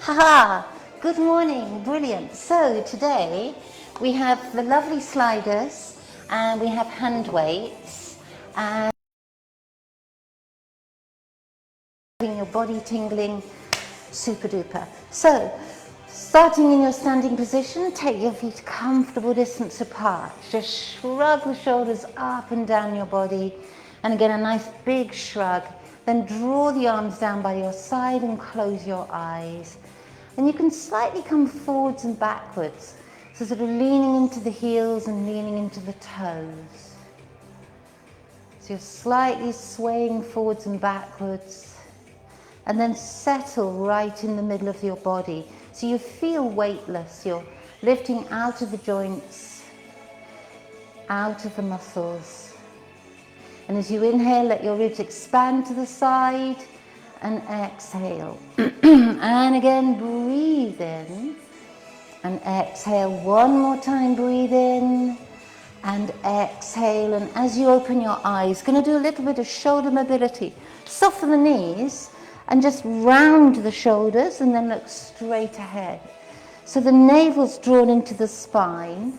Haha, good morning, brilliant. So today we have the lovely sliders and we have hand weights and your body tingling super duper. So starting in your standing position, take your feet a comfortable distance apart. Just shrug the shoulders up and down your body, and again a nice big shrug. Then draw the arms down by your side and close your eyes. And you can slightly come forwards and backwards, so sort of leaning into the heels and leaning into the toes. So you're slightly swaying forwards and backwards, and then settle right in the middle of your body. So you feel weightless, you're lifting out of the joints, out of the muscles. And as you inhale, let your ribs expand to the side and exhale. And again, breathe in and exhale. One more time, breathe in and exhale. And as you open your eyes, going to do a little bit of shoulder mobility. Soften the knees and just round the shoulders and then look straight ahead. So the navel's drawn into the spine.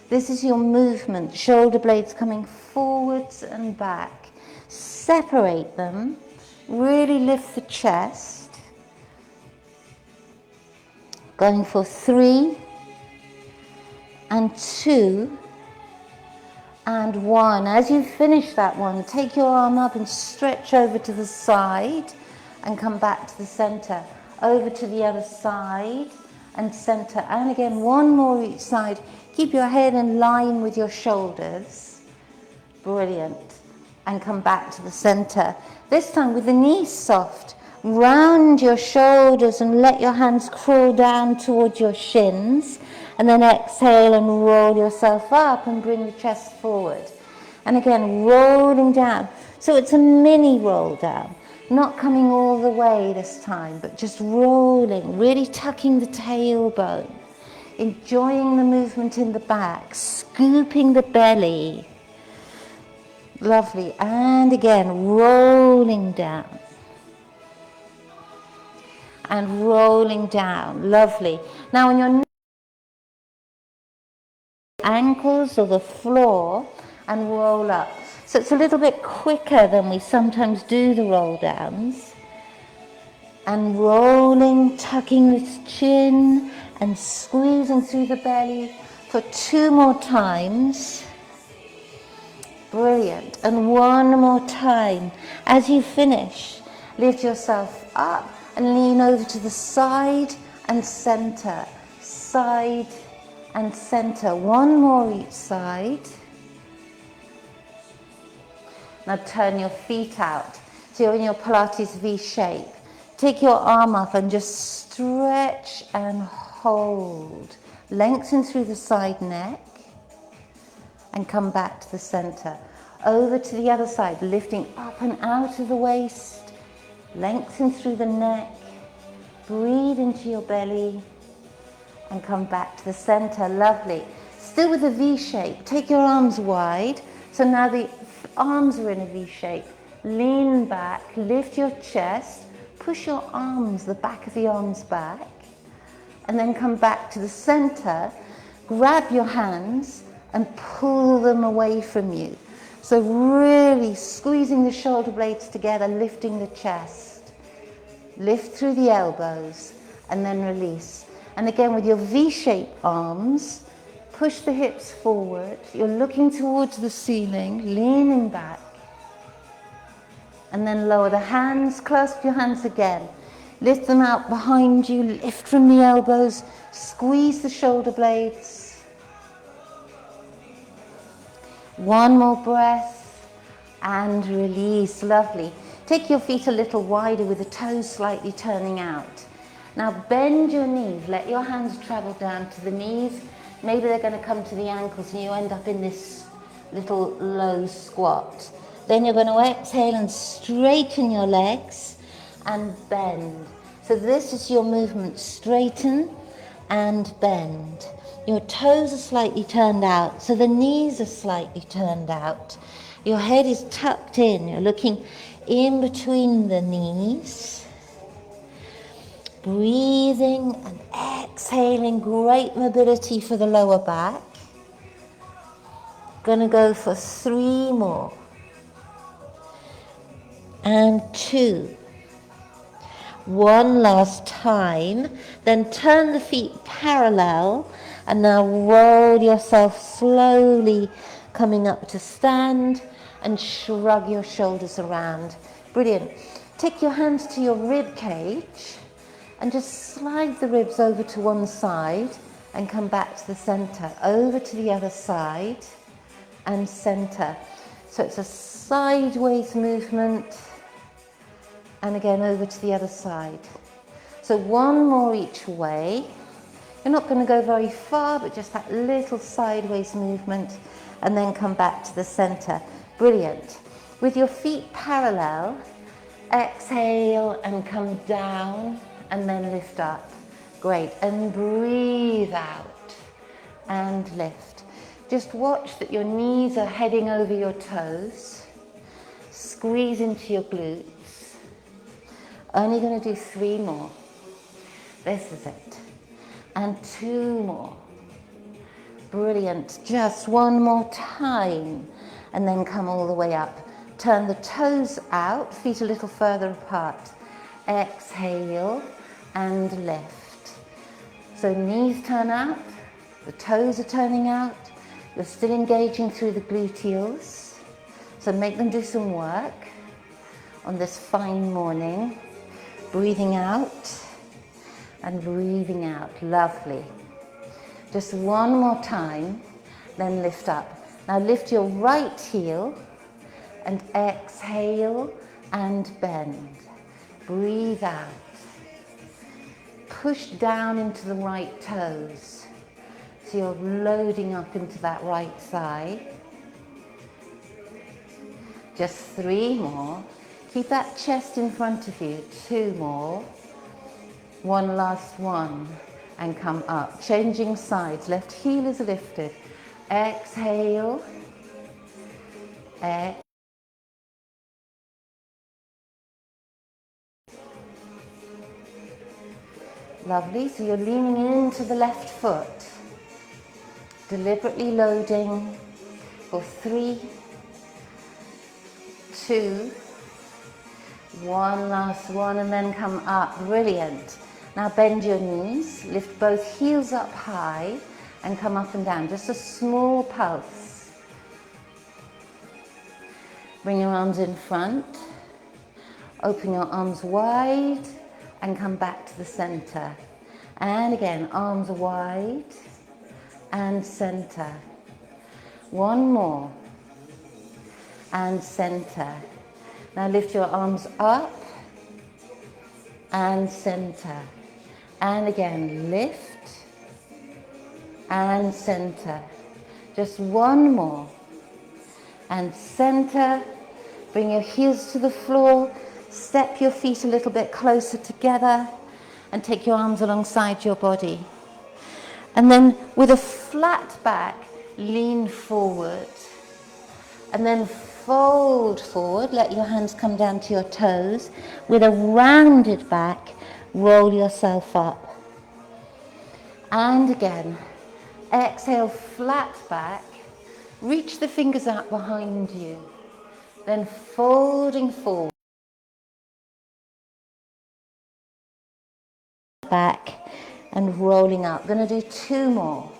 This is your movement, shoulder blades coming forwards and back. Separate them, really lift the chest. Going for 3 and 2 and 1. As you finish that one, take your arm up and stretch over to the side and come back to the center. Over to the other side and center. And again, one more each side. Keep your head in line with your shoulders. Brilliant. And come back to the center. This time with the knees soft. Round your shoulders and let your hands crawl down towards your shins. And then exhale and roll yourself up and bring the chest forward. And again, rolling down. So it's a mini roll down. Not coming all the way this time, but just rolling, really tucking the tailbone. Enjoying the movement in the back, scooping the belly. Lovely. And again, rolling down. And rolling down. Lovely. Now on your ankles or the floor and roll up. So it's a little bit quicker than we sometimes do the roll downs. And rolling, tucking the chin and squeezing through the belly for 2 more times. Brilliant. And 1 more time. As you finish, lift yourself up and lean over to the side and center. Side and center. 1 more each side. Now turn your feet out. So you're in your Pilates V shape. Take your arm up and just stretch and hold. Lengthen through the side neck and come back to the center. Over to the other side, lifting up and out of the waist. Lengthen through the neck. Breathe into your belly and come back to the center. Lovely. Still with a V shape. Take your arms wide. So now the arms are in a V shape. Lean back, lift your chest, push your arms, the back of the arms back, and then come back to the center. Grab your hands and pull them away from you. So really squeezing the shoulder blades together, lifting the chest. Lift through the elbows and then release. And again with your V-shaped arms, push the hips forward. You're looking towards the ceiling, leaning back. And then lower the hands, clasp your hands again. Lift them out behind you, lift from the elbows, squeeze the shoulder blades. 1 more breath and release. Lovely. Take your feet a little wider with the toes slightly turning out. Now bend your knees, let your hands travel down to the knees. Maybe they're going to come to the ankles and you end up in this little low squat. Then you're going to exhale and straighten your legs and bend. So this is your movement, straighten and bend. Your toes are slightly turned out, so the knees are slightly turned out. Your head is tucked in, you're looking in between the knees. Breathing and exhaling, great mobility for the lower back. Gonna go for 3 more. And 2. One last time. Then turn the feet parallel and now roll yourself slowly coming up to stand and shrug your shoulders around. Brilliant. Take your hands to your rib cage and just slide the ribs over to one side and come back to the center, over to the other side and center. So it's a sideways movement and again over to the other side. So one more each way. You're not going to go very far, but just that little sideways movement and then come back to the center. Brilliant. With your feet parallel, exhale and come down and then lift up. Great. And breathe out and lift. Just watch that your knees are heading over your toes. Squeeze into your glutes. Only going to do 3 more. This is it. And 2 more. Brilliant. Just one more time. And then come all the way up. Turn the toes out, feet a little further apart. Exhale and lift. So knees turn out, the toes are turning out. You're still engaging through the gluteals. So make them do some work on this fine morning. Breathing out and breathing out. Lovely. Just one more time, then lift up. Now lift your right heel and exhale and bend. Breathe out. Push down into the right toes. So you're loading up into that right thigh. Just 3 more. Keep that chest in front of you. 2 more. One last one. And come up. Changing sides. Left heel is lifted. Exhale. Exhale. Lovely. So you're leaning into the left foot. Deliberately loading for 3, 2, 1 last one, and then come up. Brilliant. Now bend your knees, lift both heels up high and come up and down. Just a small pulse. Bring your arms in front. Open your arms wide and come back to the center. And again, arms wide and center. One more. And center. Now lift your arms up and center. And again, lift and center. Just one more. And center. Bring your heels to the floor. Step your feet a little bit closer together and take your arms alongside your body. And then with a flat back, lean forward. And then fold forward, let your hands come down to your toes. With a rounded back, roll yourself up. And again, exhale, flat back. Reach the fingers out behind you. Then folding forward. Back and rolling up. Going to do 2 more.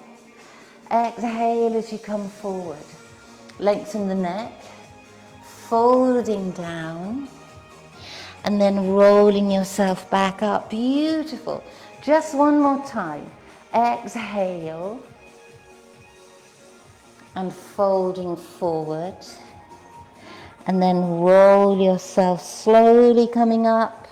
Exhale as you come forward. Lengthen the neck. Folding down. And then rolling yourself back up. Beautiful. Just one more time. Exhale. And folding forward. And then roll yourself slowly coming up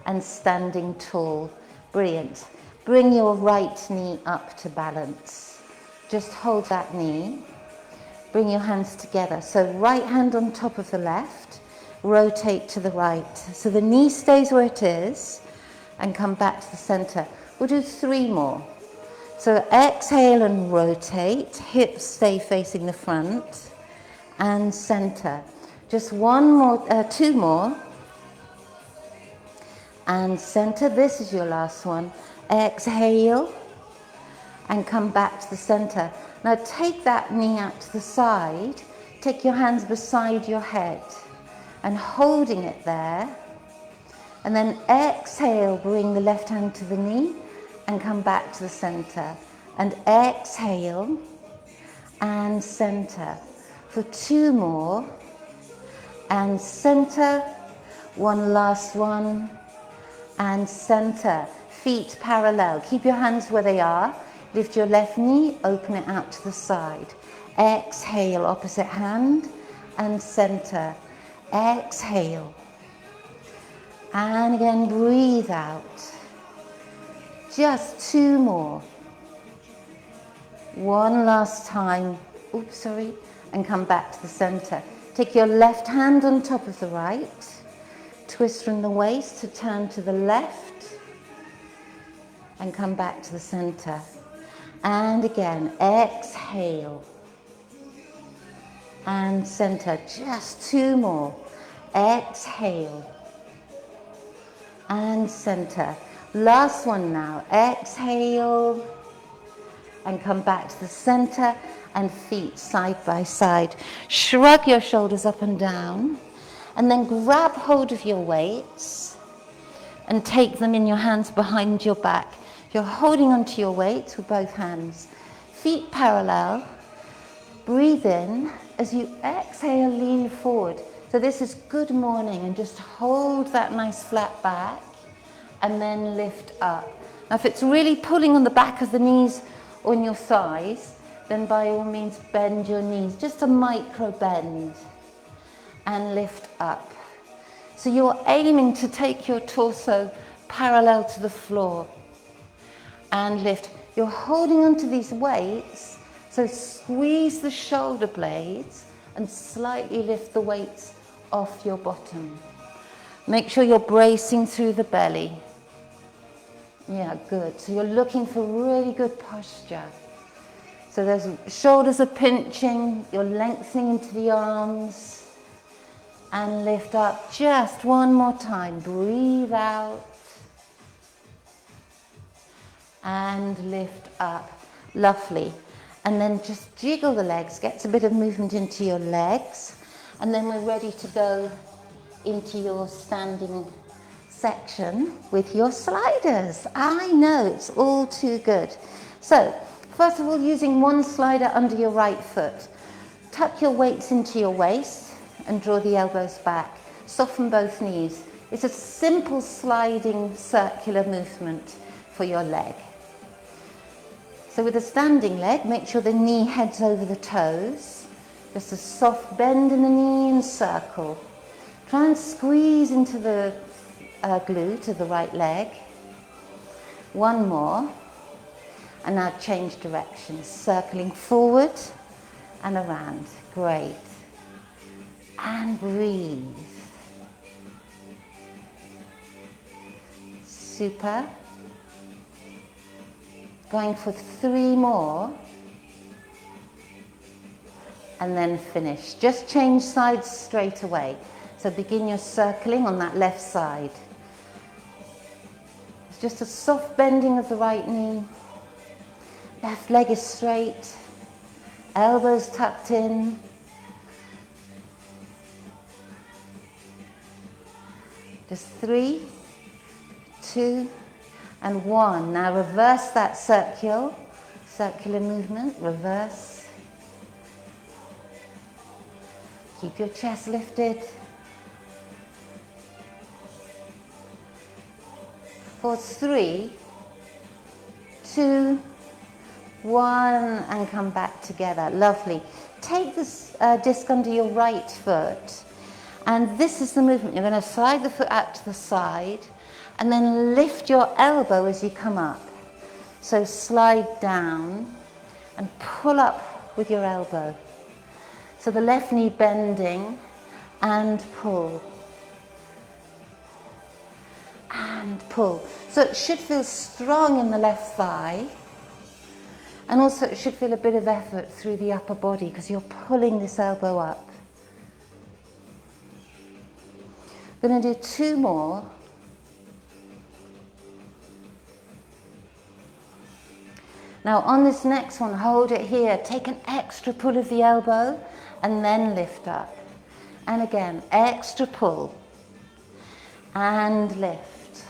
and standing tall. Brilliant. Bring your right knee up to balance. Just hold that knee. Bring your hands together. So right hand on top of the left. Rotate to the right. So the knee stays where it is and come back to the center. We'll do 3 more. So exhale and rotate. Hips stay facing the front and center. Just 2 more. and center. This is your last one. Exhale and come back to the center. Now take that knee out to the side. Take your hands beside your head and holding it there. And then exhale, bring the left hand to the knee and come back to the center. And exhale and center. For 2 more. And center. One last one. And center. Feet parallel. Keep your hands where they are. Lift your left knee, open it out to the side. Exhale, opposite hand and center. Exhale. And again, breathe out. Just 2 more. One last time. Oops, sorry. And come back to the center. Take your left hand on top of the right. Twist from the waist to turn to the left. And come back to the center. And again, exhale. And center. Just 2 more. Exhale. And center. Last one now. Exhale. And come back to the center and feet side by side. Shrug your shoulders up and down. And then grab hold of your weights and take them in your hands behind your back. You're holding onto your weights with both hands. Feet parallel. Breathe in. As you exhale, lean forward. So this is good morning, and just hold that nice flat back and then lift up. Now if it's really pulling on the back of the knees or in your thighs, then by all means bend your knees, just a micro bend, and lift up. So you're aiming to take your torso parallel to the floor and lift. You're holding onto these weights, so squeeze the shoulder blades and slightly lift the weights off your bottom. Make sure you're bracing through the belly. Yeah, good. So you're looking for really good posture. So those shoulders are pinching, you're lengthening into the arms, and lift up. Just one more time. Breathe out. And lift up. Lovely. And then just jiggle the legs, get a bit of movement into your legs, and then we're ready to go into your standing section with your sliders. I know, it's all too good. So, first of all, using one slider under your right foot, tuck your weights into your waist and draw the elbows back. Soften both knees. It's a simple sliding circular movement for your leg. So with a standing leg, make sure the knee heads over the toes. Just a soft bend in the knee and circle. Try and squeeze into the glue to the right leg. One more. And now change directions, circling forward and around. Great. And breathe. Super. Going for 3 more. And then finish. Just change sides straight away. So begin your circling on that left side. It's just a soft bending of the right knee. Left leg is straight. Elbows tucked in. Just 3, 2, and 1. Now reverse that circular movement, reverse. Keep your chest lifted. For 3, 2, 1, and come back together. Lovely. Take this disc under your right foot, and this is the movement. You're going to slide the foot out to the side, and then lift your elbow as you come up. So slide down and pull up with your elbow. So the left knee bending and pull. And pull. So it should feel strong in the left thigh. And also it should feel a bit of effort through the upper body because you're pulling this elbow up. We're going to do 2 more. Now on this next one, hold it here. Take an extra pull of the elbow and then lift up. And again, extra pull and lift.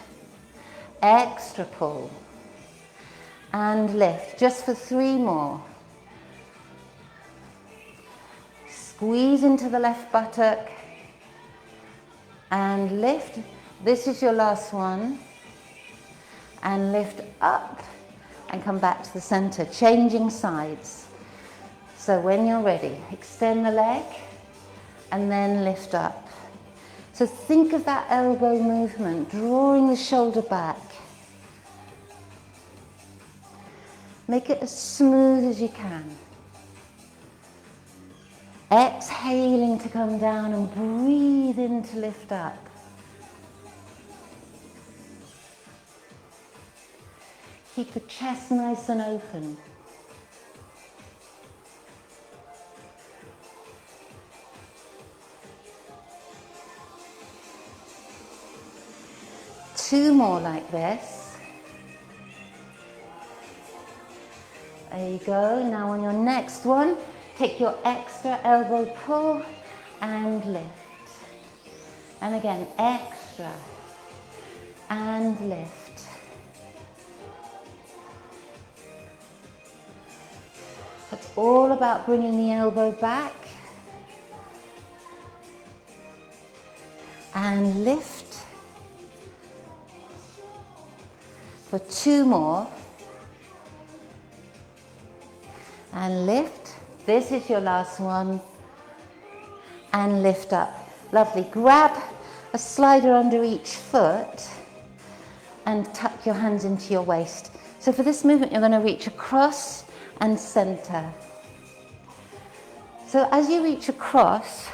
Extra pull and lift. Just for 3 more. Squeeze into the left buttock and lift. This is your last one. And lift up and come back to the center, changing sides. So when you're ready, extend the leg and then lift up. So think of that elbow movement, drawing the shoulder back. Make it as smooth as you can. Exhaling to come down and breathe in to lift up. Keep the chest nice and open. Two more like this. There you go. Now on your next one, take your extra elbow pull and lift. And again, extra and lift. It's all about bringing the elbow back and lift for 2 more and lift. This is your last one and lift up. Lovely. Grab a slider under each foot and tuck your hands into your waist. So for this movement, you're going to reach across and center. So as you reach across,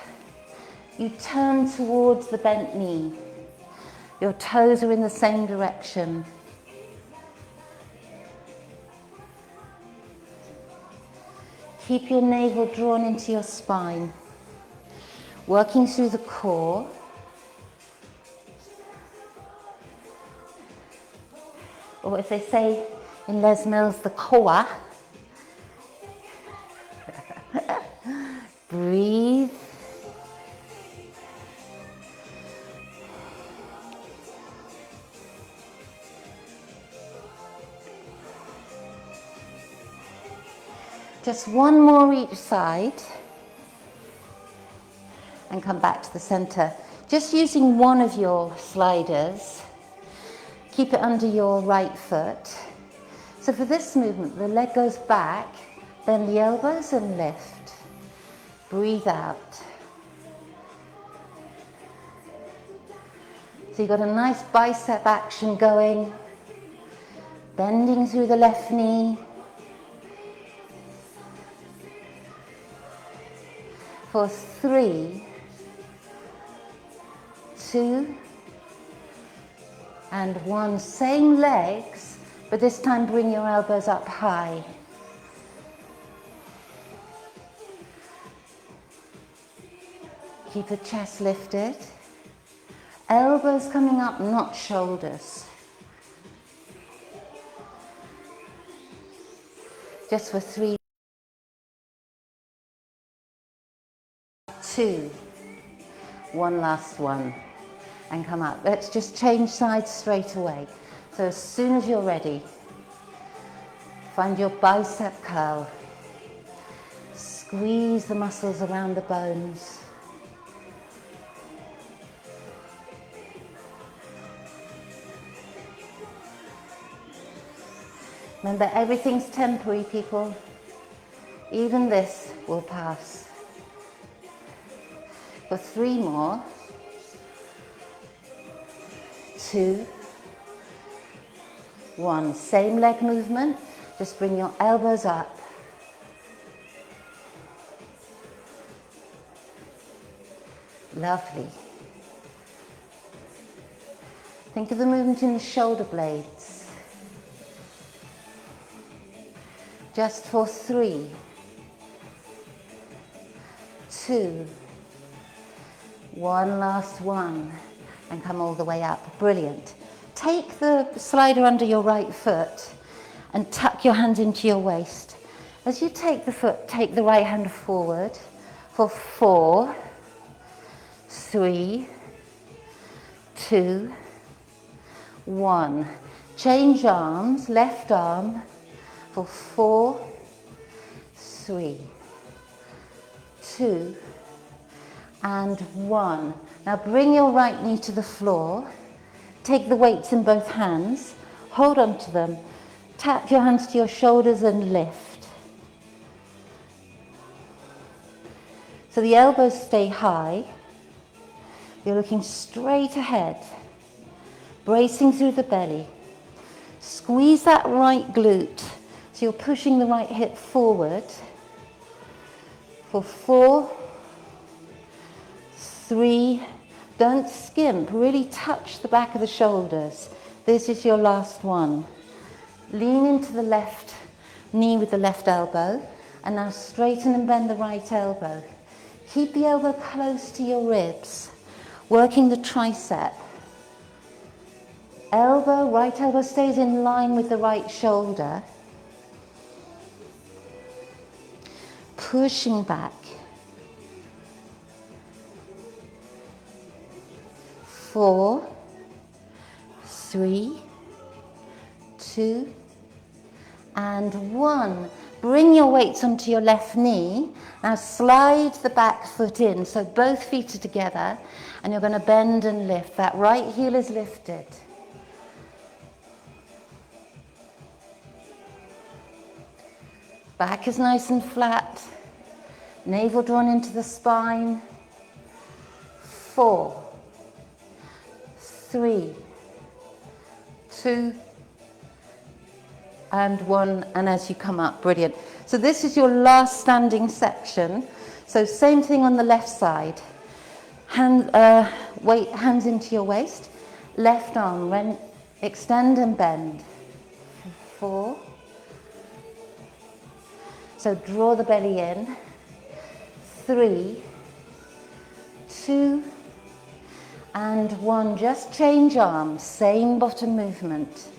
you turn towards the bent knee. Your toes are in the same direction. Keep your navel drawn into your spine, working through the core. Or as they say in Les Mills, the core. Breathe. Just one more each side and come back to the center. Just using one of your sliders, keep it under your right foot. So for this movement, the leg goes back, bend the elbows and lift. Breathe out. So you've got a nice bicep action going, bending through the left knee. For 3, 2, and 1. Same legs, but this time bring your elbows up high. Keep the chest lifted. Elbows coming up, not shoulders. Just for 3, 2, 1 last one, and come up. Let's just change sides straight away. So as soon as you're ready, find your bicep curl. Squeeze the muscles around the bones. Remember, everything's temporary, people. Even this will pass. For 3 more. 2, 1. Same leg movement. Just bring your elbows up. Lovely. Think of the movement in the shoulder blades. Just for 3, 2, 1 last one, and come all the way up. Brilliant. Take the slider under your right foot and tuck your hands into your waist. As you take the foot, take the right hand forward for 4, 3, 2, 1. Change arms, left arm for 4, 3, 2, and 1. Now bring your right knee to the floor. Take the weights in both hands. Hold on to them. Tap your hands to your shoulders and lift. So the elbows stay high. You're looking straight ahead, bracing through the belly. Squeeze that right glute, so you're pushing the right hip forward for 4, 3, don't skimp, really touch the back of the shoulders. This is your last one. Lean into the left knee with the left elbow, and now straighten and bend the right elbow. Keep the elbow close to your ribs, working the tricep. Right elbow stays in line with the right shoulder. Pushing back. 4, 3, 2, and 1. Bring your weights onto your left knee. Now slide the back foot in, so both feet are together, and you're going to bend and lift. That right heel is lifted. Back is nice and flat. Navel drawn into the spine. 4, 3, 2, and 1, and as you come up, brilliant. So this is your last standing section. So same thing on the left side. Hands into your waist. Left arm, extend and bend. 4. So draw the belly in. 3, 2, and 1. Just change arms, same bottom movement.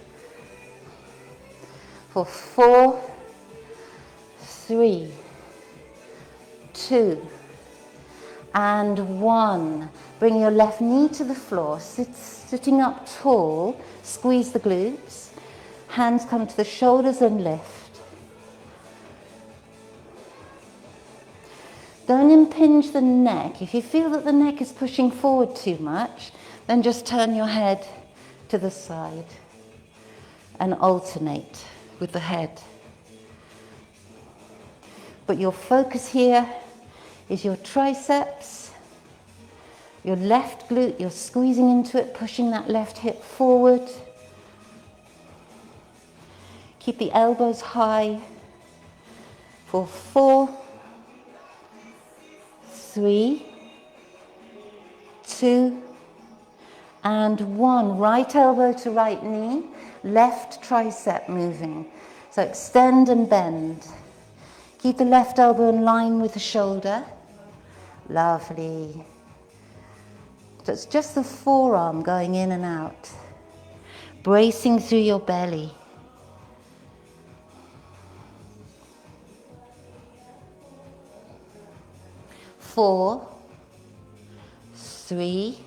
For 4, 3, 2, and 1. Bring your left knee to the floor, sitting up tall, squeeze the glutes. Hands come to the shoulders and lift. Don't impinge the neck. If you feel that the neck is pushing forward too much, then just turn your head to the side and alternate with the head. But your focus here is your triceps, your left glute, you're squeezing into it, pushing that left hip forward. Keep the elbows high for 4, 3, 2, and 1. Right elbow to right knee, left tricep moving. So extend and bend. Keep the left elbow in line with the shoulder. Lovely. So it's just the forearm going in and out. Bracing through your belly. 4, 3,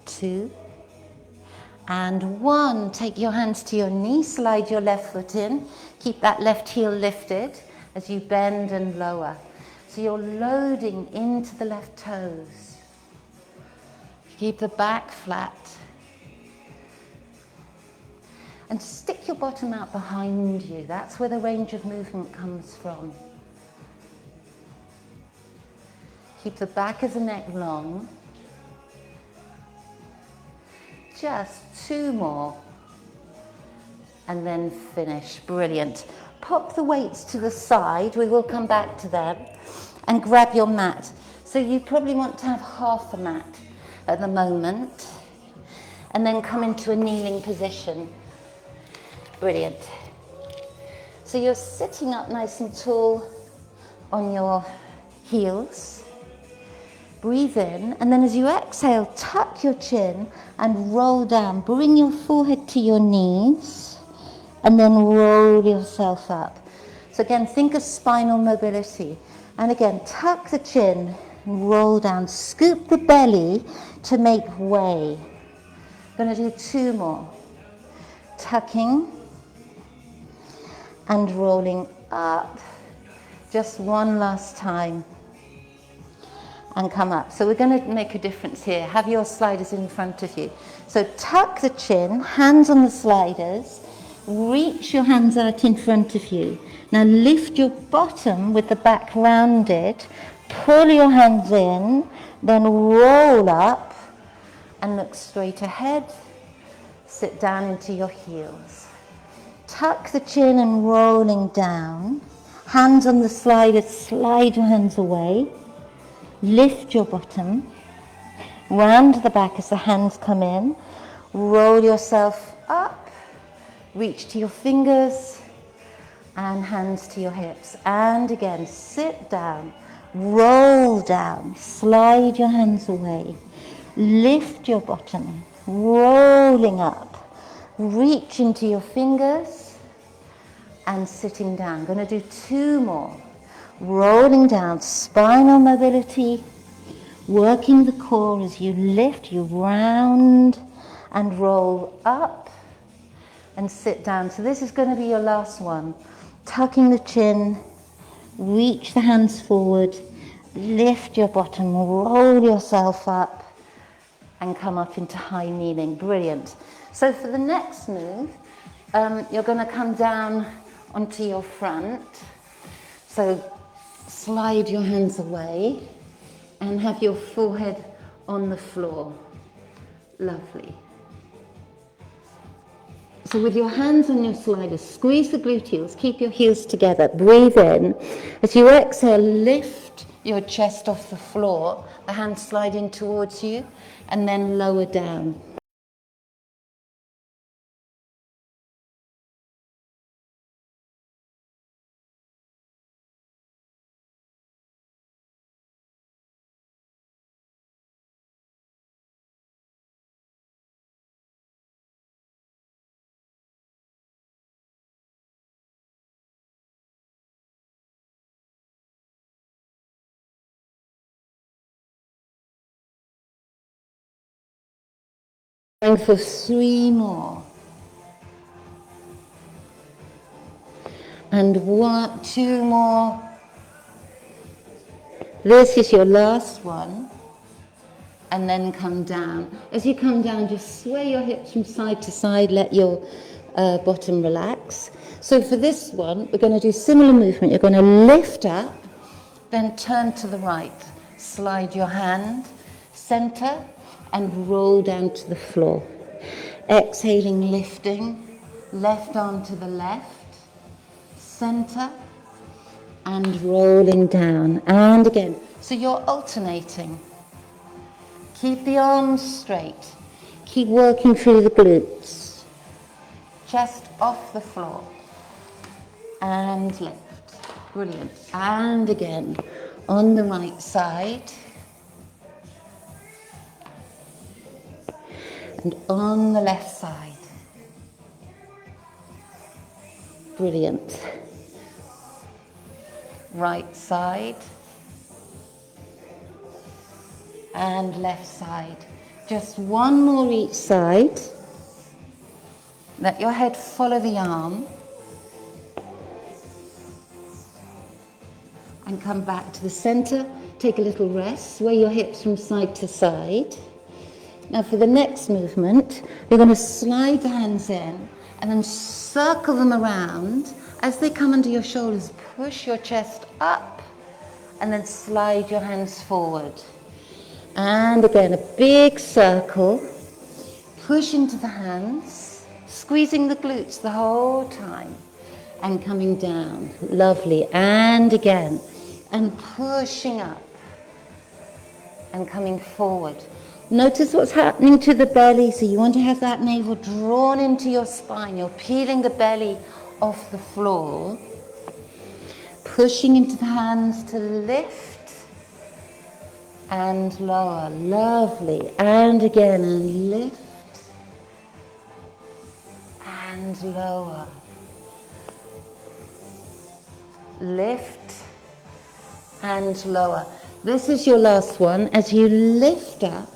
2, and 1. Take your hands to your knees, slide your left foot in. Keep that left heel lifted as you bend and lower. So you're loading into the left toes. Keep the back flat. And stick your bottom out behind you. That's where the range of movement comes from. Keep the back of the neck long. Just 2 more. And then finish. Brilliant. Pop the weights to the side. We will come back to them. And grab your mat. So you probably want to have half a mat at the moment. And then come into a kneeling position. Brilliant. So you're sitting up nice and tall on your heels. Breathe in, and then as you exhale, tuck your chin and roll down. Bring your forehead to your knees and then roll yourself up. So again, think of spinal mobility. And again, tuck the chin and roll down. Scoop the belly to make way. Going to do 2 more. Tucking and rolling up. Just one last time. And come up. So we're going to make a difference here. Have your sliders in front of you. So tuck the chin, hands on the sliders. Reach your hands out in front of you. Now lift your bottom with the back rounded. Pull your hands in, then roll up and look straight ahead. Sit down into your heels. Tuck the chin and rolling down. Hands on the sliders, slide your hands away. Lift your bottom, round the back as the hands come in, roll yourself up, reach to your fingers and hands to your hips. And again, sit down, roll down, slide your hands away, lift your bottom, rolling up, reach into your fingers and sitting down. Going to do 2 more. Rolling down, spinal mobility, working the core as you lift, you round and roll up and sit down. So this is going to be your last one. Tucking the chin, reach the hands forward, lift your bottom, roll yourself up and come up into high kneeling. Brilliant. So for the next move, you're going to come down onto your front. So slide your hands away and have your forehead on the floor. Lovely. So with your hands on your sliders, squeeze the gluteals, keep your heels together, breathe in. As you exhale, lift your chest off the floor, the hands slide in towards you, and then lower down. Going for 3 more. And 2 more. This is your last one. And then come down. As you come down, just sway your hips from side to side, let your bottom relax. So for this one, we're going to do similar movement. You're going to lift up, then turn to the right. Slide your hand, center, and roll down to the floor. Exhaling, lifting, left arm to the left, center, and rolling down. And again, so you're alternating. Keep the arms straight. Keep working through the glutes. Chest off the floor. And lift. Brilliant. And again, on the right side. And on the left side. Brilliant. Right side. And left side. Just one more each side. Let your head follow the arm. And come back to the center. Take a little rest. Sway your hips from side to side. Now for the next movement, you're going to slide the hands in and then circle them around. As they come under your shoulders, push your chest up and then slide your hands forward. And again, a big circle. Push into the hands, squeezing the glutes the whole time and coming down. Lovely. And again, and pushing up and coming forward. Notice what's happening to the belly. So you want to have that navel drawn into your spine. You're peeling the belly off the floor. Pushing into the hands to lift and lower. Lovely. And again, and lift and lower. lift and lower. This is your last one. As you lift up,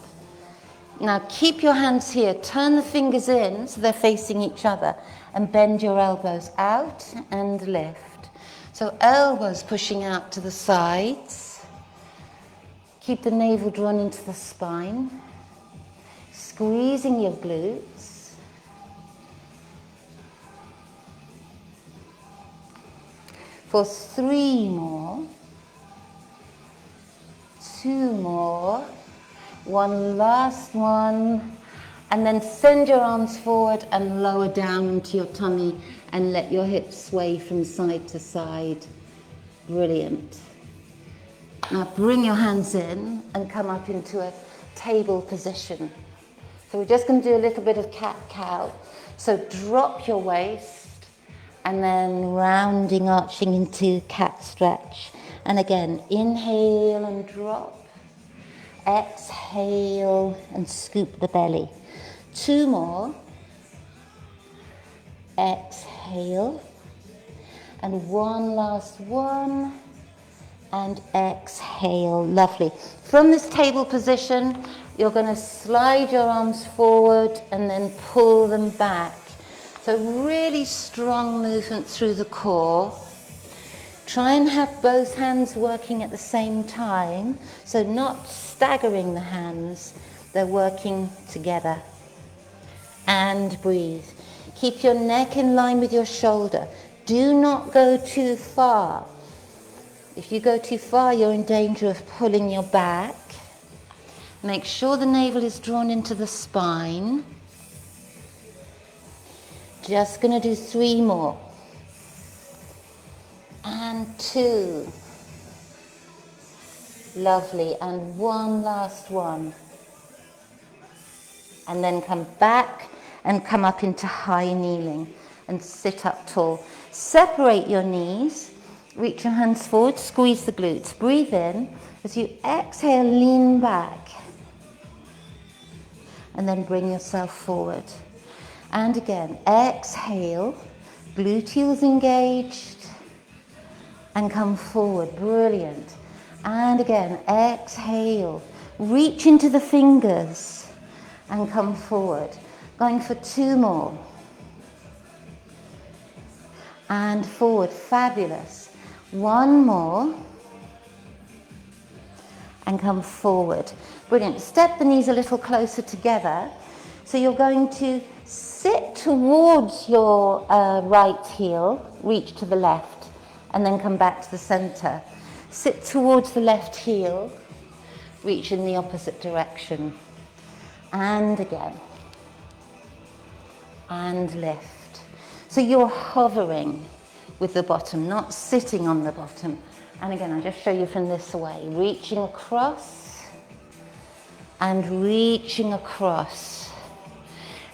now keep your hands here, turn the fingers in so they're facing each other, and bend your elbows out and lift. So elbows pushing out to the sides. Keep the navel drawn into the spine, squeezing your glutes. For 3 more, 2 more, one last one, and then send your arms forward and lower down into your tummy and let your hips sway from side to side. Brilliant. Now bring your hands in and come up into a table position. So we're just going to do a little bit of cat-cow. So drop your waist and then rounding, arching into cat stretch. And again, inhale and drop. Exhale and scoop the belly. 2 more. Exhale. And one last one. And exhale. Lovely. From this table position, you're going to slide your arms forward and then pull them back. So really strong movement through the core. Try and have both hands working at the same time, so not staggering the hands, they're working together. And breathe. Keep your neck in line with your shoulder. Do not go too far. If you go too far, you're in danger of pulling your back. Make sure the navel is drawn into the spine. Just going to do 3 more. And 2. Lovely. And one last one. And then come back and come up into high kneeling and sit up tall. Separate your knees. Reach your hands forward. Squeeze the glutes. Breathe in. As you exhale, lean back. And then bring yourself forward. And again, exhale. Gluteals engaged. And come forward. Brilliant. And again, exhale. Reach into the fingers and come forward. Going for 2 more. And forward. Fabulous. 1 more. And come forward. Brilliant. Step the knees a little closer together. So you're going to sit towards your right heel, reach to the left, and then come back to the center. Sit towards the left heel, reach in the opposite direction. And again. And lift. So you're hovering with the bottom, not sitting on the bottom. And again, I'll just show you from this way. Reaching across and reaching across.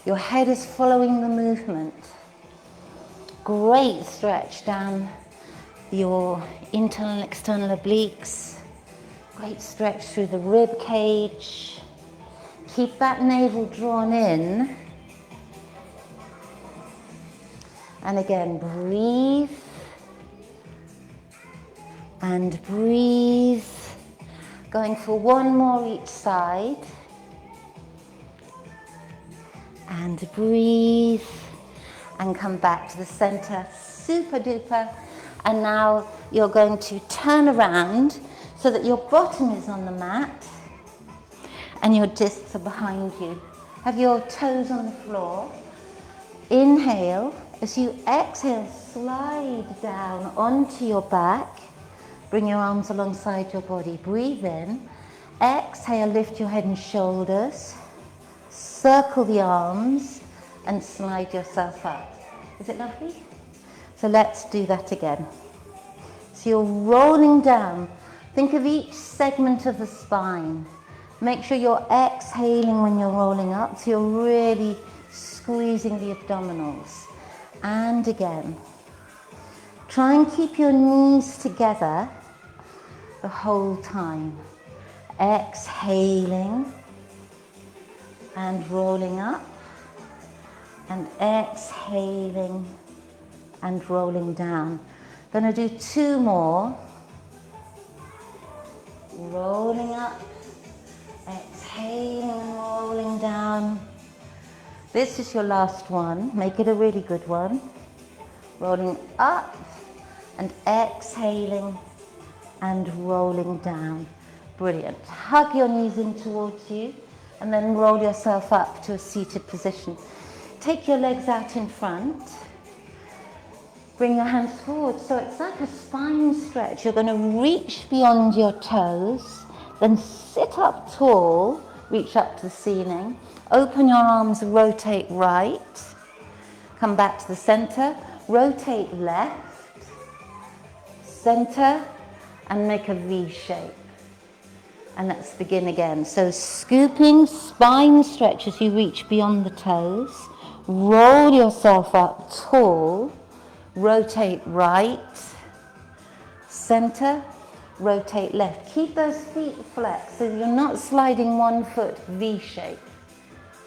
Your head is following the movement. Great stretch down your internal and external obliques. Great stretch through the rib cage. Keep that navel drawn in. And again, breathe. And breathe. Going for 1 more each side. And breathe. And come back to the center. Super duper. And now you're going to turn around so that your bottom is on the mat and your discs are behind you. Have your toes on the floor. Inhale. As you exhale, slide down onto your back. Bring your arms alongside your body. Breathe in. Exhale, lift your head and shoulders. Circle the arms and slide yourself up. Is it lovely? So let's do that again. So you're rolling down. Think of each segment of the spine. Make sure you're exhaling when you're rolling up, so you're really squeezing the abdominals. And again. Try and keep your knees together the whole time. Exhaling and rolling up. And exhaling and rolling down. Gonna do 2 more. Rolling up, exhaling and rolling down. This is your last one. Make it a really good one. Rolling up and exhaling and rolling down. Brilliant. Hug your knees in towards you and then roll yourself up to a seated position. Take your legs out in front. Bring your hands forward, so it's like a spine stretch. You're going to reach beyond your toes, then sit up tall, reach up to the ceiling, open your arms, rotate right, come back to the center, rotate left, center, and make a V shape. And let's begin again. So scooping spine stretch as you reach beyond the toes, roll yourself up tall, rotate right, center, rotate left. Keep those feet flexed so you're not sliding one foot V shape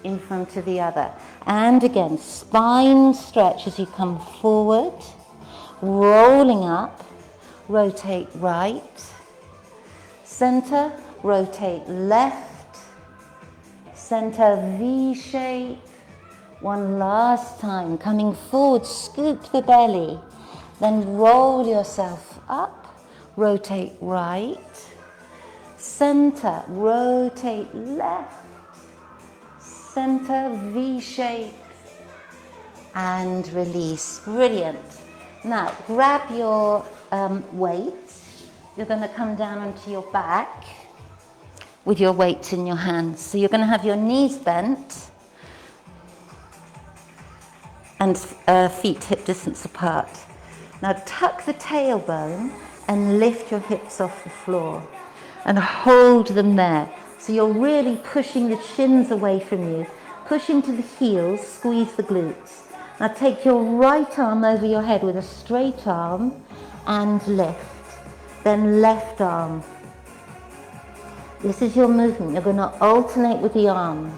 in front of the other. And again, spine stretch as you come forward, rolling up, rotate right, center, rotate left, center V shape. One last time, coming forward, scoop the belly, then roll yourself up, rotate right, center, rotate left, center, V shape, and release. Brilliant. Now, grab your weights. You're going to come down onto your back with your weights in your hands. So you're going to have your knees bent, and feet hip distance apart. Now tuck the tailbone and lift your hips off the floor and hold them there. So you're really pushing the shins away from you. Push into the heels, squeeze the glutes. Now take your right arm over your head with a straight arm and lift. Then left arm. This is your movement. You're going to alternate with the arms.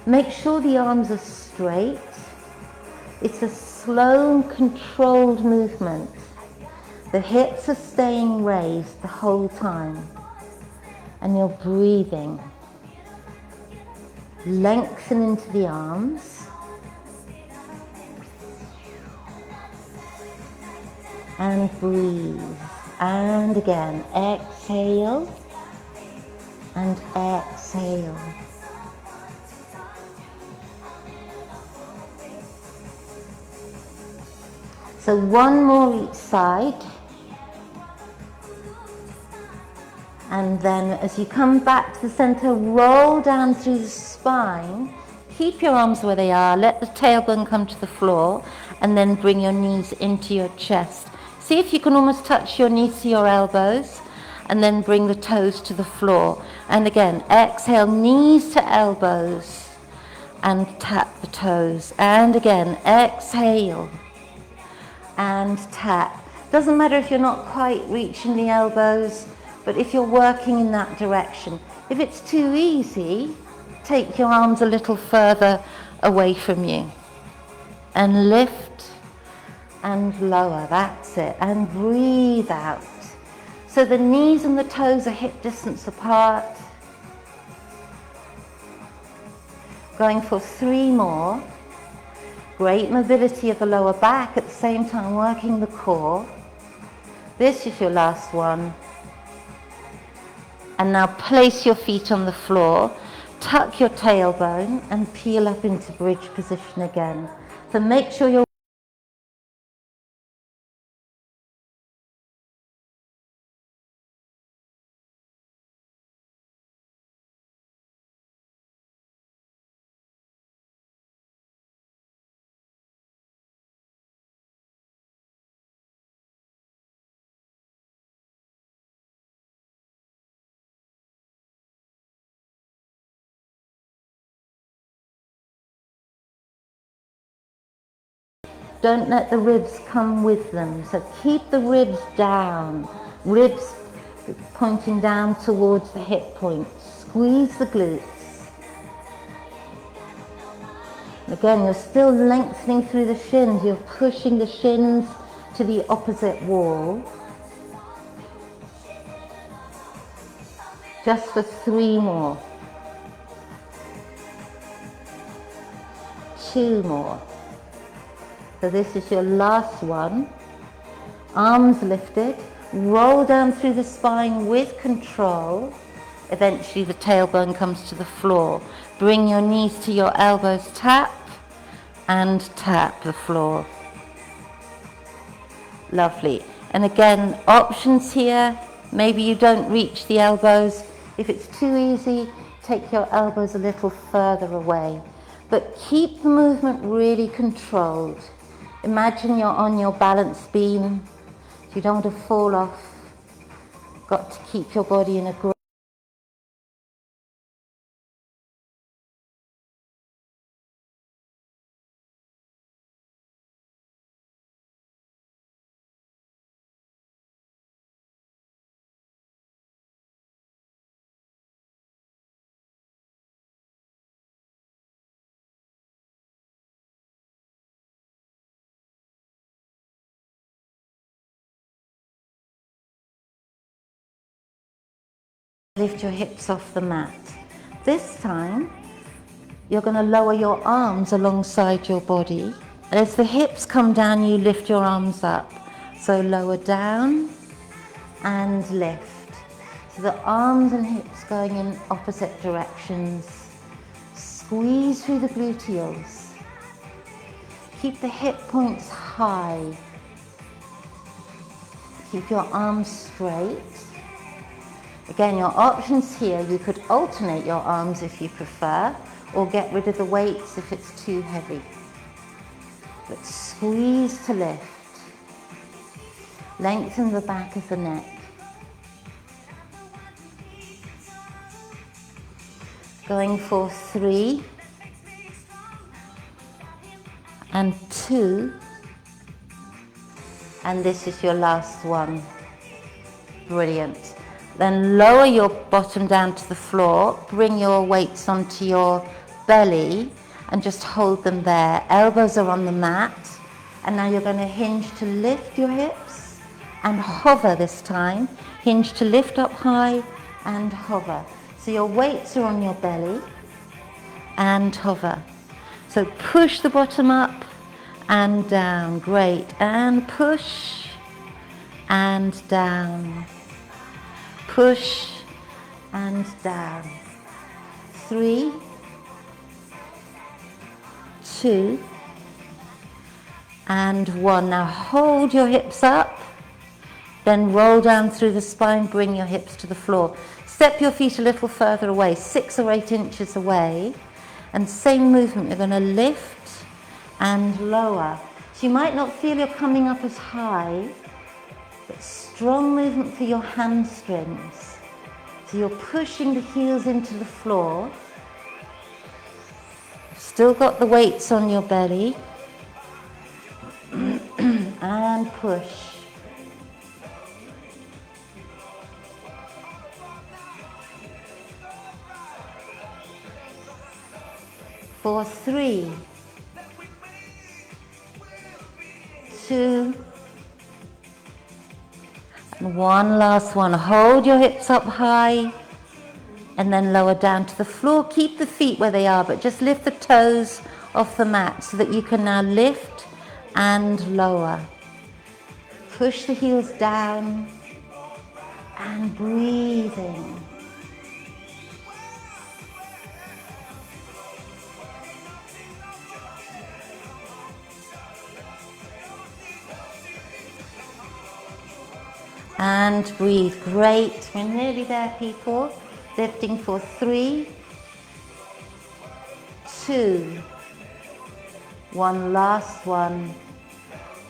Make sure the arms are straight. It's a slow, controlled movement. The hips are staying raised the whole time. And you're breathing. Lengthen into the arms. And breathe. And again, exhale. And exhale. So one more each side. And then as you come back to the center, roll down through the spine. Keep your arms where they are. Let the tailbone come to the floor. And then bring your knees into your chest. See if you can almost touch your knees to your elbows. And then bring the toes to the floor. And again, exhale, knees to elbows. And tap the toes. And again, exhale. And tap. Doesn't matter if you're not quite reaching the elbows, but if you're working in that direction. If it's too easy, take your arms a little further away from you. And lift and lower, that's it. And breathe out. So the knees and the toes are hip distance apart. Going for 3 more. Great mobility of the lower back, at the same time working the core. This is your last one. And now place your feet on the floor, tuck your tailbone and peel up into bridge position again. So make sure you're don't let the ribs come with them. So keep the ribs down. Ribs pointing down towards the hip points. Squeeze the glutes. Again, you're still lengthening through the shins. You're pushing the shins to the opposite wall. Just for 3 more. 2 more. So this is your last one. Arms lifted, roll down through the spine with control. Eventually the tailbone comes to the floor. Bring your knees to your elbows, tap and tap the floor. Lovely. And again, options here. Maybe you don't reach the elbows. If it's too easy, take your elbows a little further away. But keep the movement really controlled. Imagine you're on your balance beam. You don't want to fall off. Got to keep your body in a great lift your hips off the mat. This time, you're going to lower your arms alongside your body. And as the hips come down, you lift your arms up. So lower down and lift. So the arms and hips going in opposite directions. Squeeze through the gluteals. Keep the hip points high. Keep your arms straight. Again, your options here, you could alternate your arms if you prefer, or get rid of the weights if it's too heavy. But squeeze to lift. Lengthen the back of the neck. Going for 3 and 2, and this is your last one. Brilliant. Then lower your bottom down to the floor, bring your weights onto your belly and just hold them there. Elbows are on the mat, and now you're going to hinge to lift your hips and hover this time. Hinge to lift up high and hover. So your weights are on your belly and hover. So push the bottom up and down. Great. And push and down. Push and down. 3, 2, and 1. Now hold your hips up, then roll down through the spine, bring your hips to the floor. Step your feet a little further away, 6 or 8 inches away, and same movement, you're going to lift and lower. So you might not feel you're coming up as high, but strong movement for your hamstrings. So you're pushing the heels into the floor. Still got the weights on your belly. And push. For 3, 2, and 1 last one. Hold your hips up high and then lower down to the floor. Keep the feet where they are, but just lift the toes off the mat so that you can now lift and lower. Push the heels down and breathing. And breathe. Great. We're nearly there, people. Lifting for 3, 2, 1 last one.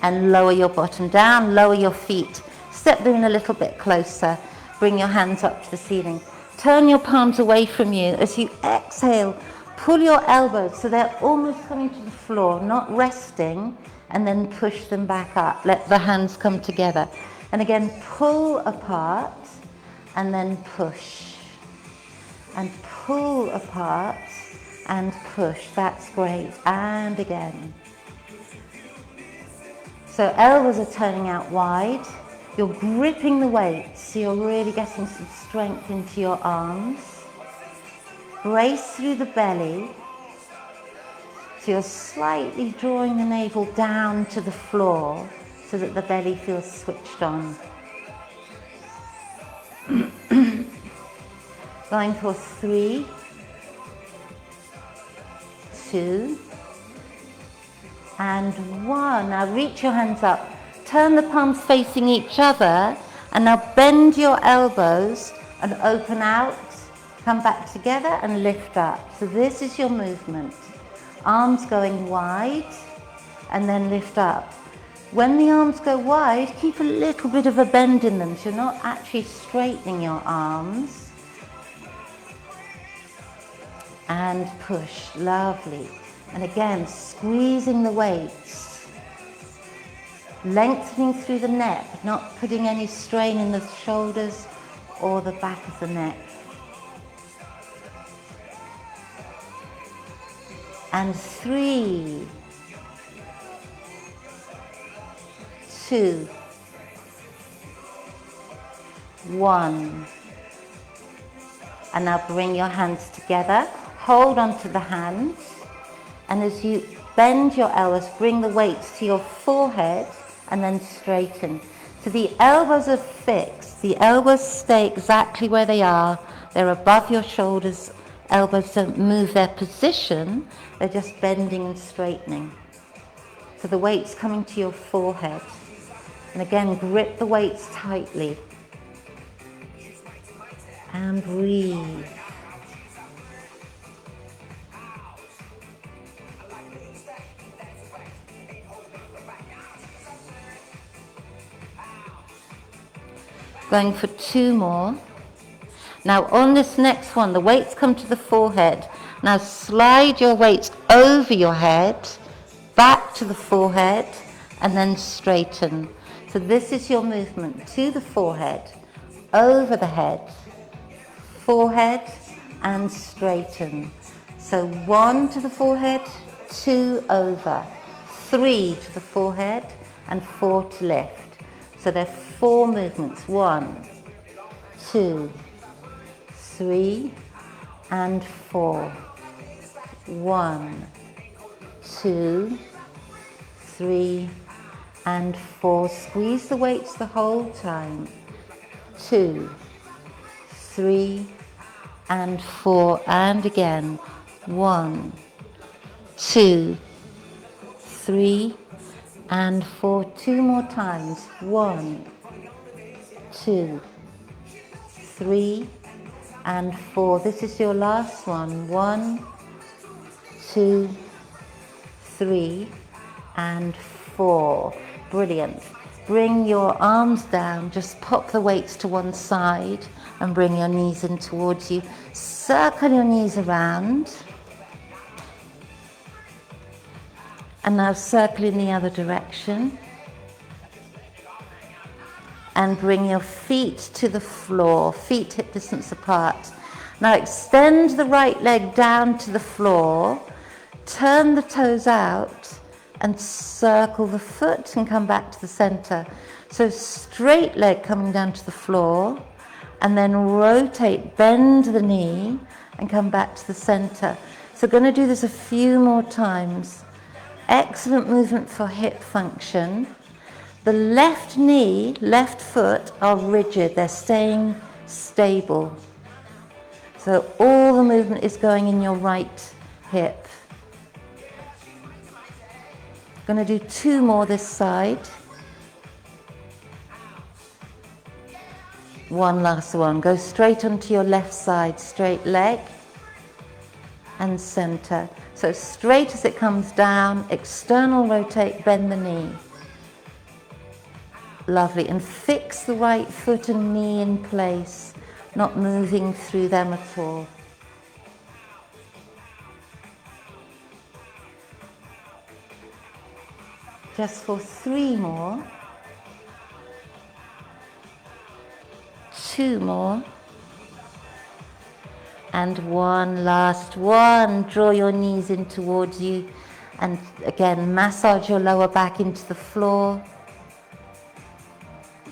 And lower your bottom down, lower your feet. Step them in a little bit closer. Bring your hands up to the ceiling. Turn your palms away from you. As you exhale, pull your elbows so they're almost coming to the floor, not resting, and then push them back up. Let the hands come together. And again, pull apart and then push. And pull apart and push. That's great. And again. So elbows are turning out wide. You're gripping the weights, so you're really getting some strength into your arms. Brace through the belly. So you're slightly drawing the navel down to the floor so that the belly feels switched on. Going for 3, 2, and 1. Now reach your hands up. Turn the palms facing each other, and now bend your elbows and open out. Come back together and lift up. So this is your movement. Arms going wide and then lift up. When the arms go wide, keep a little bit of a bend in them, so you're not actually straightening your arms. And push, lovely. And again, squeezing the weights. Lengthening through the neck, not putting any strain in the shoulders or the back of the neck. And 3, 2, 1. And now bring your hands together. Hold onto the hands. And as you bend your elbows, bring the weights to your forehead and then straighten. So the elbows are fixed. The elbows stay exactly where they are. They're above your shoulders. Elbows don't move their position. They're just bending and straightening. So the weight's coming to your forehead. And again, grip the weights tightly. And breathe. Going for 2 more. Now on this next one, the weights come to the forehead. Now slide your weights over your head, back to the forehead, and then straighten. So this is your movement to the forehead, over the head, forehead, and straighten. So 1 to the forehead, 2 over, 3 to the forehead, and 4 to lift. So there are 4 movements. 1, 2, 3, and 4. 1, 2, 3, and 4. Squeeze the weights the whole time. 2, 3, and 4. And again. 1, 2, 3, and 4. 2 more times. 1, 2, 3, and 4. This is your last one. 1, 2, 3, and 4. Brilliant. Bring your arms down. Just pop the weights to one side and bring your knees in towards you. Circle your knees around. And now circle in the other direction. And bring your feet to the floor, feet hip distance apart. Now extend the right leg down to the floor, turn the toes out, and circle the foot and come back to the center. So straight leg coming down to the floor, and then rotate, bend the knee, and come back to the center. So going to do this a few more times. Excellent movement for hip function. The left knee, left foot are rigid, they're staying stable. So all the movement is going in your right hip. Going to do 2 more this side. 1 last one. Go straight onto your left side, straight leg and center. So straight as it comes down, external rotate, bend the knee. Lovely. And fix the right foot and knee in place, not moving through them at all. Just for 3 more. 2 more. And 1 last one. Draw your knees in towards you And again, massage your lower back into the floor.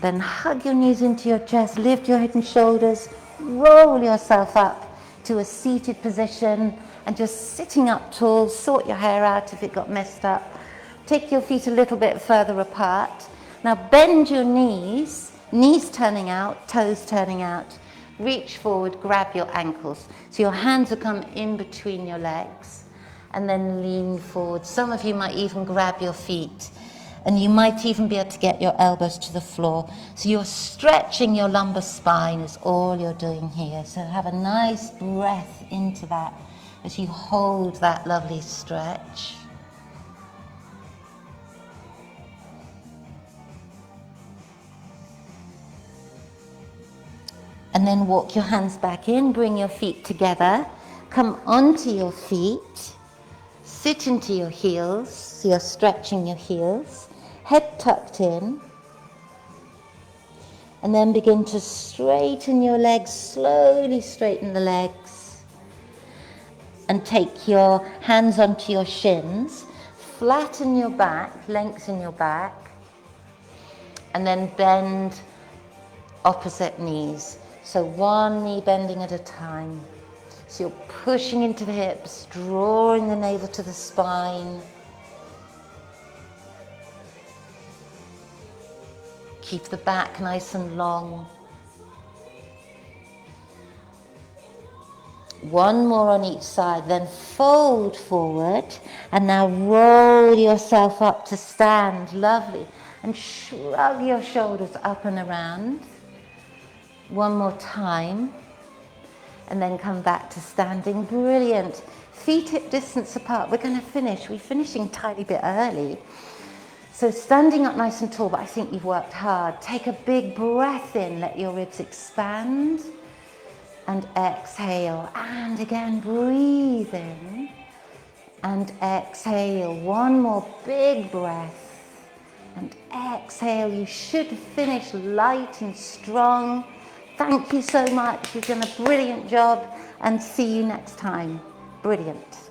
Then hug your knees into your chest, lift your head and shoulders, roll yourself up to a seated position and just sitting up tall. Sort your hair out if it got messed up. Take your feet a little bit further apart. Now bend your knees, knees turning out, toes turning out. Reach forward, grab your ankles. So your hands will come in between your legs and then lean forward. Some of you might even grab your feet. And you might even be able to get your elbows to the floor. So you're stretching your lumbar spine is all you're doing here. So have a nice breath into that as you hold that lovely stretch. And then walk your hands back in, bring your feet together, come onto your feet, sit into your heels, so you're stretching your heels. Head tucked in, and then begin to straighten your legs, slowly straighten the legs, and take your hands onto your shins, flatten your back, lengthen your back, and then bend opposite knees. So one knee bending at a time. So you're pushing into the hips, drawing the navel to the spine. Keep the back nice and long. One more on each side, then fold forward and now roll yourself up to stand. Lovely. And shrug your shoulders up and around. One more time. And then come back to standing. Brilliant. Feet hip distance apart. We're going to finish. We're finishing a tiny bit early. So standing up nice and tall, but I think you've worked hard. Take a big breath in, let your ribs expand. And exhale. And again, breathe in. And exhale. One more big breath. And exhale. You should finish light and strong. Thank you so much. You've done a brilliant job. And see you next time. Brilliant.